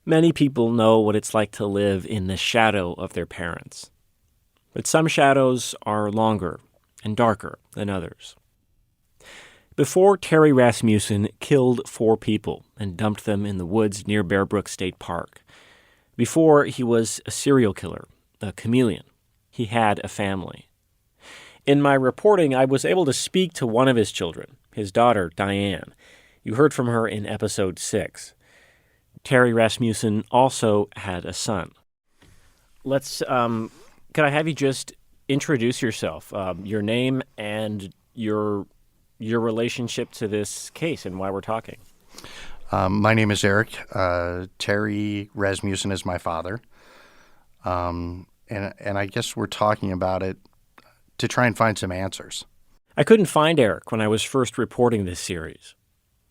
Many people know what it's like to live in the shadow of their parents. But some shadows are longer and darker than others. Before Terry Rasmussen killed 4 people and dumped them in the woods near Bear Brook State Park, before he was a serial killer, a chameleon, he had a family. In my reporting, I was able to speak to one of his children, his daughter, Diane. You heard from her in episode 6. Terry Rasmussen also had a son. Could I have you just introduce yourself, your name and your relationship to this case and why we're talking? My name is Eric. Terry Rasmussen is my father. And I guess we're talking about it to try and find some answers. I couldn't find Eric when I was first reporting this series.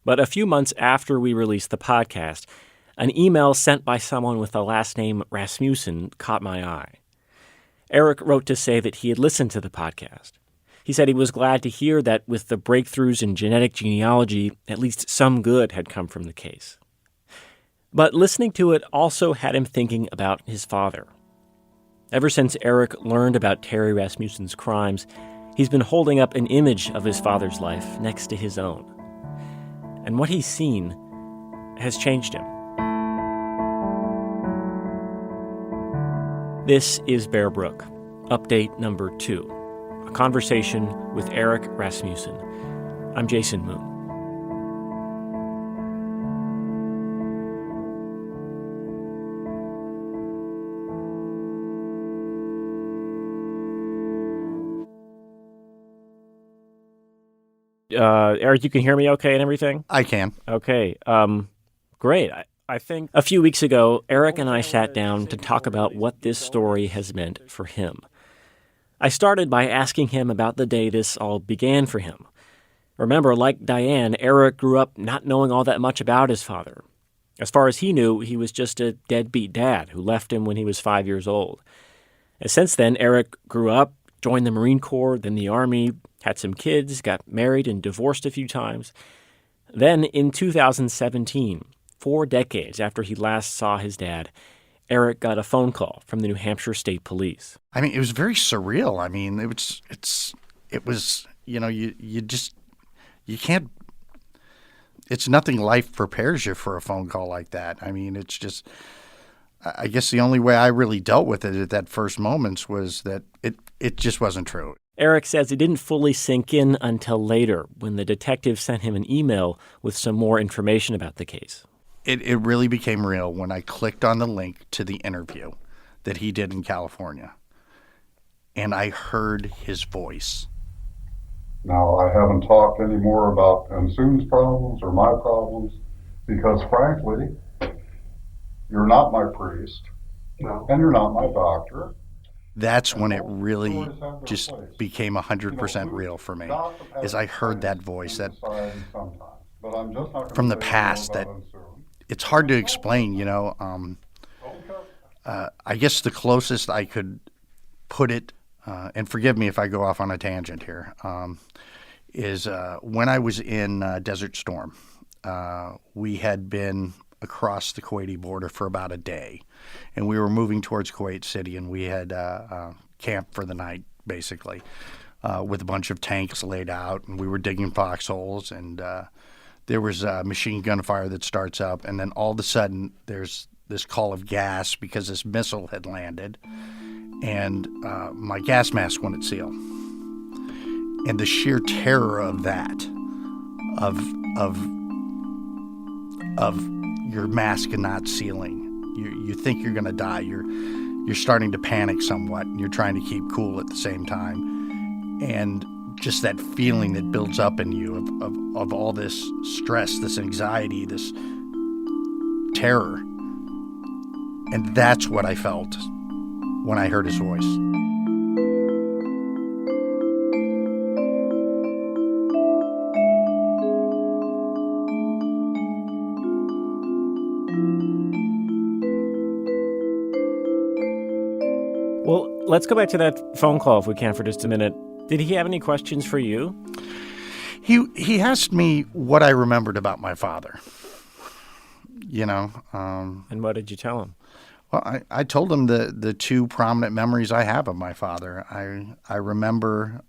But a few months after we released the podcast, an email sent by someone with the last name Rasmussen caught my eye. Eric wrote to say that he had listened to the podcast. He said he was glad to hear that with the breakthroughs in genetic genealogy, at least some good had come from the case. But listening to it also had him thinking about his father. Ever since Eric learned about Terry Rasmussen's crimes, he's been holding up an image of his father's life next to his own. And what he's seen has changed him. This is Bear Brook, update number 2, a conversation with Eric Rasmussen. I'm Jason Moon. Eric, you can hear me okay and everything? I can. Okay, great. I think a few weeks ago, Eric and I sat down to talk about what this story has meant for him. I started by asking him about the day this all began for him. Remember, like Diane, Eric grew up not knowing all that much about his father. As far as he knew, he was just a deadbeat dad who left him when he was 5 years old. And since then, Eric grew up, joined the Marine Corps, then the Army, had some kids, got married and divorced a few times. Then, in 2017, 4 decades after he last saw his dad, Eric got a phone call from the New Hampshire State Police. I mean, it was very surreal. I mean, it was, you can't, it's nothing life prepares you for a phone call like that. I mean, it's just, I guess the only way I really dealt with it at that first moments was that it just wasn't true. Eric says it didn't fully sink in until later when the detective sent him an email with some more information about the case. It really became real when I clicked on the link to the interview that he did in California, and I heard his voice. Now, I haven't talked any more about Ensoon's problems or my problems because, frankly, you're not my priest, no, and you're not my doctor. That's when it really just became 100% real for me, as I heard that voice that from the past that it's hard to explain, I guess the closest I could put it, and forgive me if I go off on a tangent here, is when I was in Desert Storm. We had been across the Kuwaiti border for about a day, and we were moving towards Kuwait City, and we had camped for the night, basically, with a bunch of tanks laid out, and we were digging foxholes, and there was a machine gun fire that starts up, and then all of a sudden there's this call of gas because this missile had landed, and my gas mask wouldn't seal. And the sheer terror of that, of your mask not sealing, you think you're going to die. You're starting to panic somewhat, and you're trying to keep cool at the same time, and just that feeling that builds up in you of all this stress, this anxiety, this terror. And that's what I felt when I heard his voice. Well, let's go back to that phone call if we can for just a minute. Did he have any questions for you? He asked me what I remembered about my father. you know. And what did you tell him? Well, I told him the two prominent memories I have of my father. I remember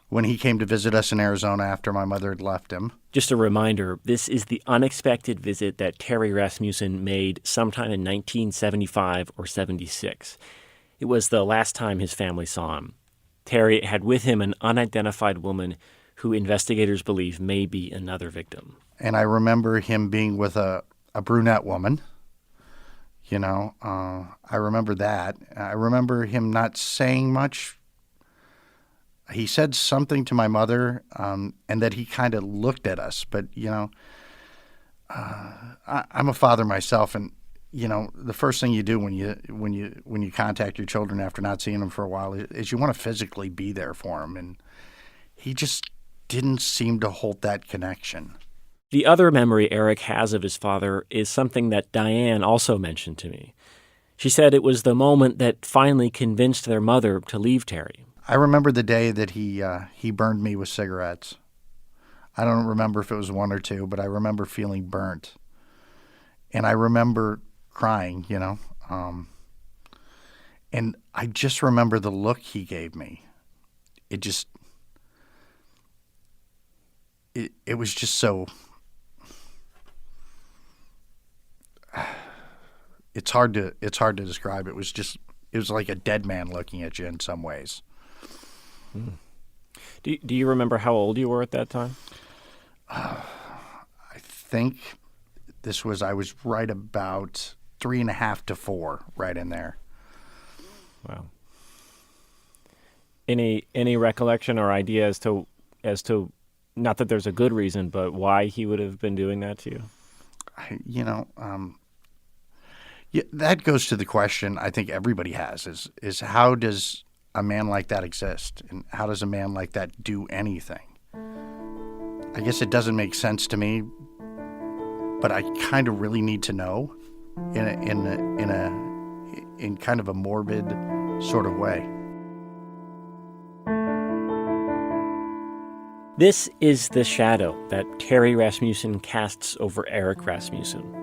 when he came to visit us in Arizona after my mother had left him. Just a reminder, this is the unexpected visit that Terry Rasmussen made sometime in 1975 or 76. It was the last time his family saw him. Terry had with him an unidentified woman who investigators believe may be another victim. And I remember him being with a brunette woman. I remember that. I remember him not saying much. He said something to my mother, and that he kind of looked at us. But, I'm a father myself, and, the first thing you do when you contact your children after not seeing them for a while is you want to physically be there for them. And he just didn't seem to hold that connection. The other memory Eric has of his father is something that Diane also mentioned to me. She said it was the moment that finally convinced their mother to leave Terry. I remember the day that he burned me with cigarettes. I don't remember if it was one or two, but I remember feeling burnt. And I remember crying, and I just remember the look he gave me. It was just so... It's hard to describe. It was like a dead man looking at you in some ways. Do you remember how old you were at that time? I think I was right about 3.5 to 4, right in there. Wow. Any recollection or idea as to not that there's a good reason, but why he would have been doing that to you? That goes to the question I think everybody has is how does a man like that exist, and how does a man like that do anything? I guess it doesn't make sense to me, but I kind of really need to know in kind of a morbid sort of way. This is the shadow that Terry Rasmussen casts over Eric Rasmussen.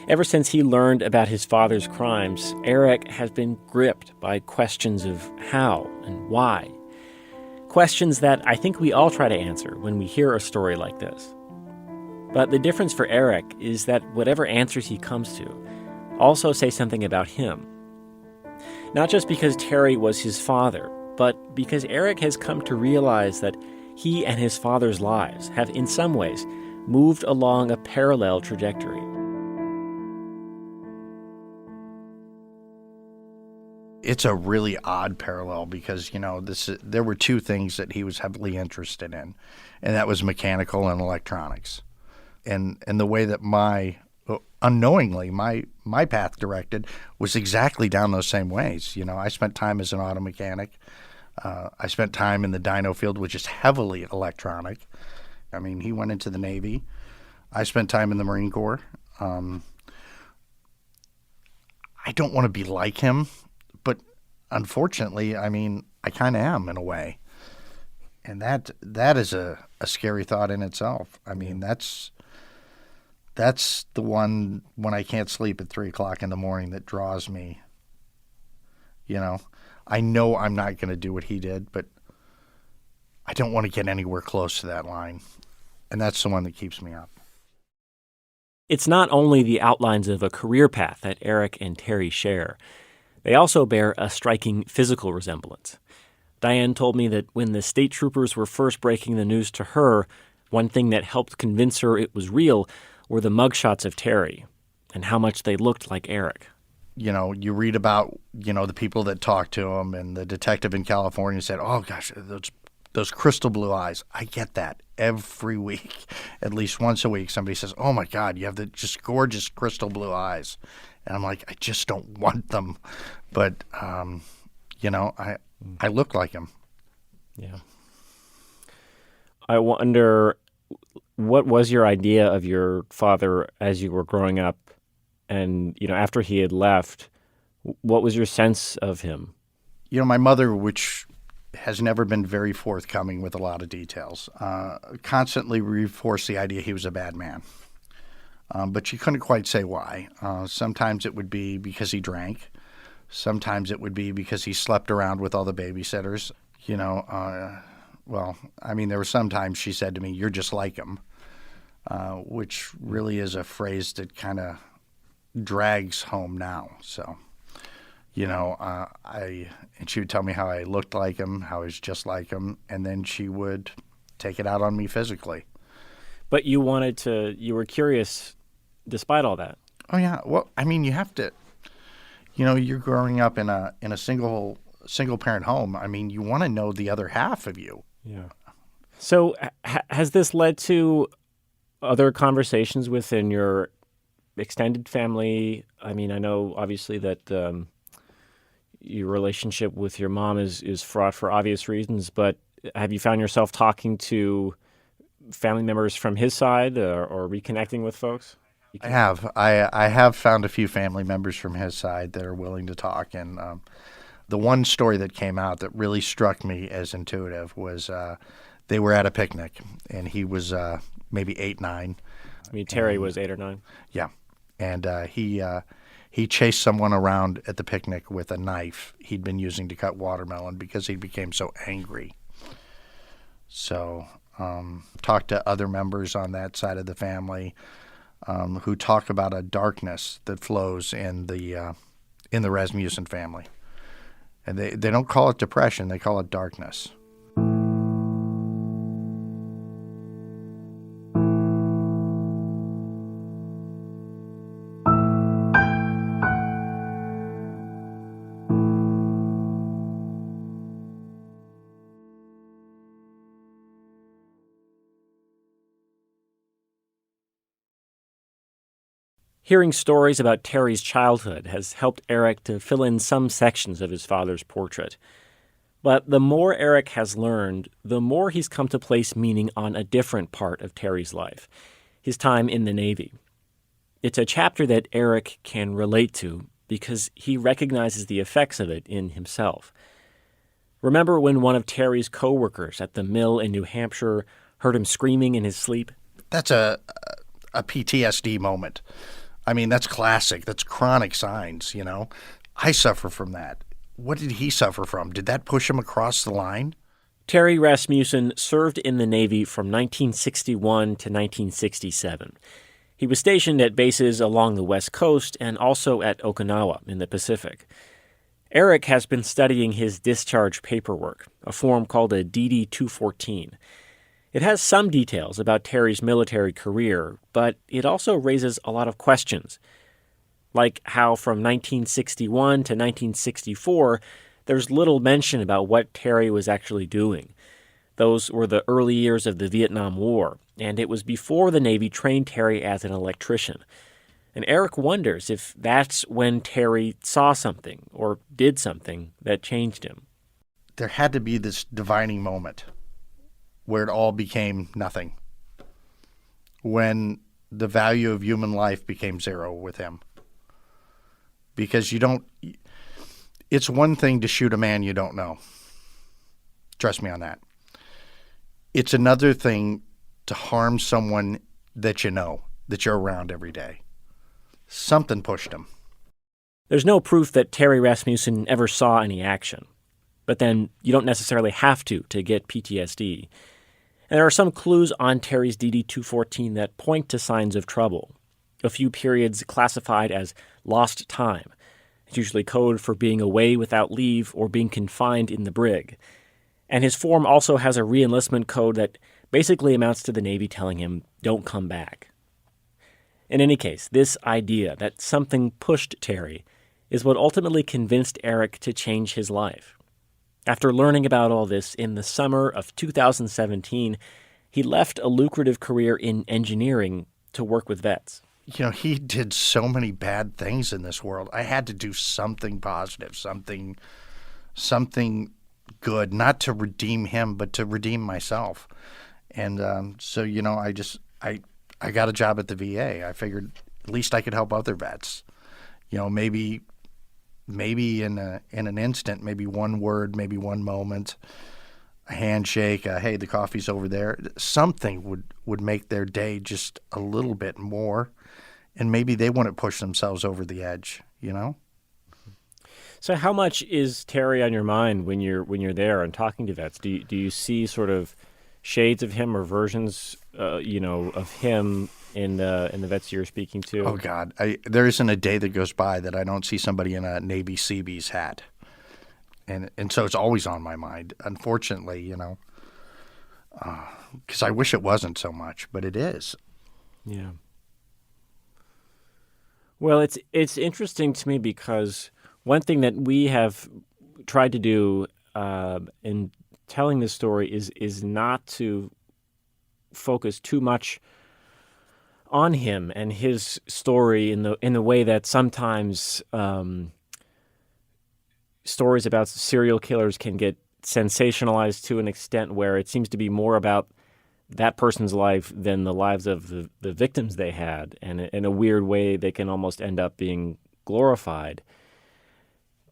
Ever since he learned about his father's crimes, Eric has been gripped by questions of how and why. Questions that I think we all try to answer when we hear a story like this. But the difference for Eric is that whatever answers he comes to also say something about him. Not just because Terry was his father, but because Eric has come to realize that he and his father's lives have in some ways moved along a parallel trajectory. It's a really odd parallel because, there were two things that he was heavily interested in, and that was mechanical and electronics. And the way that unknowingly, my path directed was exactly down those same ways. I spent time as an auto mechanic. I spent time in the dyno field, which is heavily electronic. I mean, he went into the Navy. I spent time in the Marine Corps. I don't want to be like him, but unfortunately, I kind of am in a way. And that is a scary thought in itself. I mean, that's the one when I can't sleep at 3 o'clock in the morning that draws me. I know I'm not going to do what he did, but I don't want to get anywhere close to that line. And that's the one that keeps me up. It's not only the outlines of a career path that Eric and Terry share. They also bear a striking physical resemblance. Diane told me that when the state troopers were first breaking the news to her, one thing that helped convince her it was real were the mugshots of Terry and how much they looked like Eric. You read about, the people that talked to him, and the detective in California said, oh, gosh, those crystal blue eyes. I get that every week. At least once a week, somebody says, oh, my God, you have the just gorgeous crystal blue eyes. And I'm like, I just don't want them. But, I look like him. Yeah. I wonder, what was your idea of your father as you were growing up? And, after he had left, what was your sense of him? My mother, which has never been very forthcoming with a lot of details, constantly reinforced the idea he was a bad man. but she couldn't quite say why. Sometimes it would be because he drank. Sometimes it would be because he slept around with all the babysitters. There were some times she said to me, "You're just like him," which really is a phrase that kind of drags home now. So, and she would tell me how I looked like him, how I was just like him, and then she would take it out on me physically. But you were curious despite all that. Oh yeah. Well, you have to. You're growing up in a single parent home. You want to know the other half of you. Yeah. So has this led to other conversations within your extended family? I know obviously that your relationship with your mom is fraught for obvious reasons, but have you found yourself talking to family members from his side or reconnecting with folks? I have. I have found a few family members from his side that are willing to talk. And the one story that came out that really struck me as intuitive was they were at a picnic, and he was maybe 8, 9. Terry was 8 or 9? Yeah. And he chased someone around at the picnic with a knife he'd been using to cut watermelon because he became so angry. So talked to other members on that side of the family who talk about a darkness that flows in the Rasmussen family. And they don't call it depression, they call it darkness. Hearing stories about Terry's childhood has helped Eric to fill in some sections of his father's portrait. But the more Eric has learned, the more he's come to place meaning on a different part of Terry's life, his time in the Navy. It's a chapter that Eric can relate to because he recognizes the effects of it in himself. Remember when one of Terry's coworkers at the mill in New Hampshire heard him screaming in his sleep? That's a PTSD moment. That's classic. That's chronic signs, I suffer from that. What did he suffer from? Did that push him across the line? Terry Rasmussen served in the Navy from 1961 to 1967. He was stationed at bases along the West Coast and also at Okinawa in the Pacific. Eric has been studying his discharge paperwork, a form called a DD-214. It has some details about Terry's military career, but it also raises a lot of questions, like how from 1961 to 1964, there's little mention about what Terry was actually doing. Those were the early years of the Vietnam War, and it was before the Navy trained Terry as an electrician. And Eric wonders if that's when Terry saw something or did something that changed him. There had to be this divining moment where it all became nothing, when the value of human life became zero with him. Because it's one thing to shoot a man you don't know. Trust me on that. It's another thing to harm someone that you know, that you're around every day. Something pushed him. There's no proof that Terry Rasmussen ever saw any action. But then you don't necessarily have to get PTSD. And there are some clues on Terry's DD-214 that point to signs of trouble. A few periods classified as lost time. It's usually code for being away without leave or being confined in the brig. And his form also has a re-enlistment code that basically amounts to the Navy telling him, don't come back. In any case, this idea that something pushed Terry is what ultimately convinced Eric to change his life. After learning about all this in the summer of 2017, he left a lucrative career in engineering to work with vets. He did so many bad things in this world. I had to do something positive, something good, not to redeem him, but to redeem myself. And I got a job at the VA. I figured at least I could help other vets. Maybe in an instant, maybe one word, maybe one moment, a handshake, hey, the coffee's over there. Something would make their day just a little bit more and maybe they wouldn't push themselves over the edge, you know? So how much is Terry on your mind when you're there and talking to vets? Do you see sort of shades of him or versions, of him in the vets you're speaking to? Oh God, there isn't a day that goes by that I don't see somebody in a Navy Seabees hat, and so it's always on my mind. Unfortunately, because I wish it wasn't so much, but it is. Yeah. Well, it's interesting to me because one thing that we have tried to do in telling this story is not to focus too much on him and his story in the way that sometimes stories about serial killers can get sensationalized to an extent where it seems to be more about that person's life than the lives of the victims they had. And in a weird way, they can almost end up being glorified.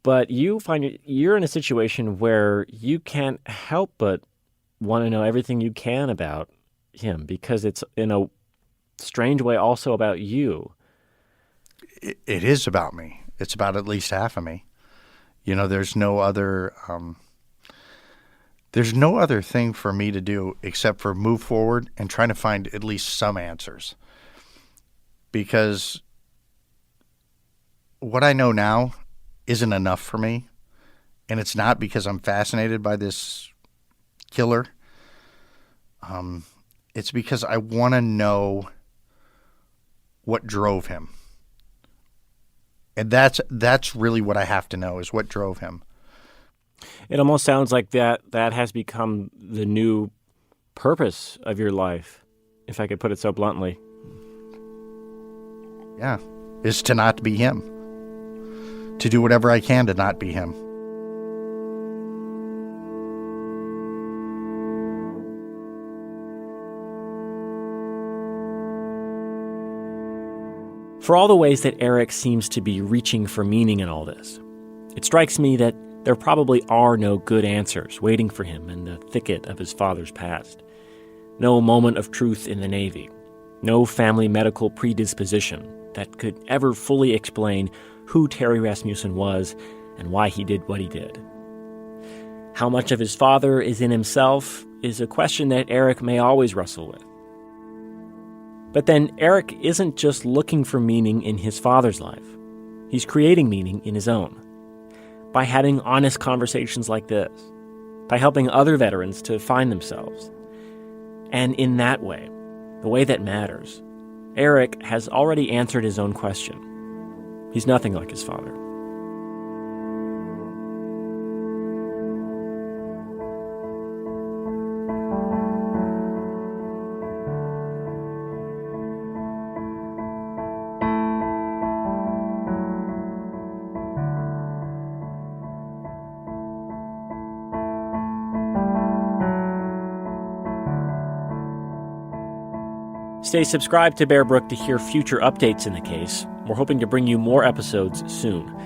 But you find you're in a situation where you can't help but want to know everything you can about him because it's in a strange way also about you. It is about me. It's about at least half of me. There's no other thing for me to do except for move forward and trying to find at least some answers. Because what I know now isn't enough for me, and it's not because I'm fascinated by this killer. It's because I want to know what drove him. And that's really what I have to know, is what drove him. It almost sounds like that has become the new purpose of your life, if I could put it so bluntly. Yeah, is to not be him. To do whatever I can to not be him. For all the ways that Eric seems to be reaching for meaning in all this, it strikes me that there probably are no good answers waiting for him in the thicket of his father's past. No moment of truth in the Navy. No family medical predisposition that could ever fully explain who Terry Rasmussen was and why he did what he did. How much of his father is in himself is a question that Eric may always wrestle with. But then Eric isn't just looking for meaning in his father's life. He's creating meaning in his own. By having honest conversations like this. By helping other veterans to find themselves. And in that way, the way that matters, Eric has already answered his own question. He's nothing like his father. Stay subscribed to Bear Brook to hear future updates in the case. We're hoping to bring you more episodes soon.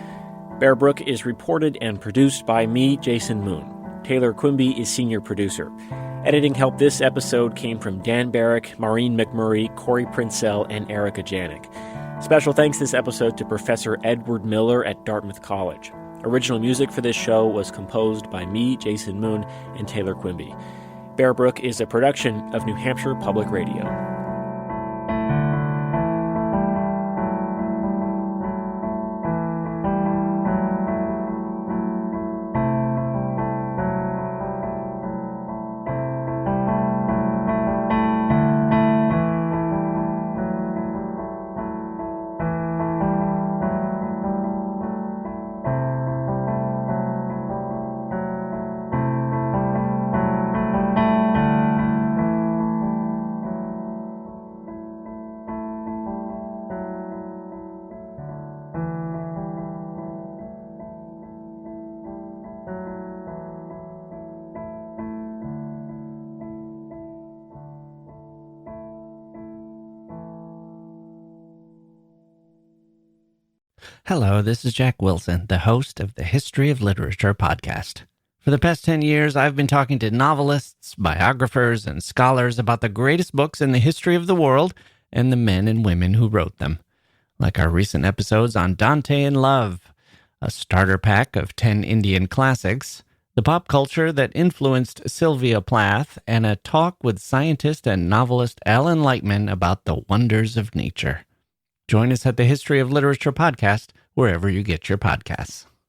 Bear Brook is reported and produced by me, Jason Moon. Taylor Quimby is senior producer. Editing help this episode came from Dan Barrick, Maureen McMurray, Corey Princell, and Erica Janik. Special thanks this episode to Professor Edward Miller at Dartmouth College. Original music for this show was composed by me, Jason Moon, and Taylor Quimby. Bear Brook is a production of New Hampshire Public Radio. Hello, this is Jack Wilson, the host of the History of Literature podcast. For the past 10 years, I've been talking to novelists, biographers, and scholars about the greatest books in the history of the world and the men and women who wrote them. like our recent episodes on Dante in Love, a starter pack of 10 Indian classics, the pop culture that influenced Sylvia Plath, and a talk with scientist and novelist Alan Lightman about the wonders of nature. Join us at the History of Literature podcast, wherever you get your podcasts.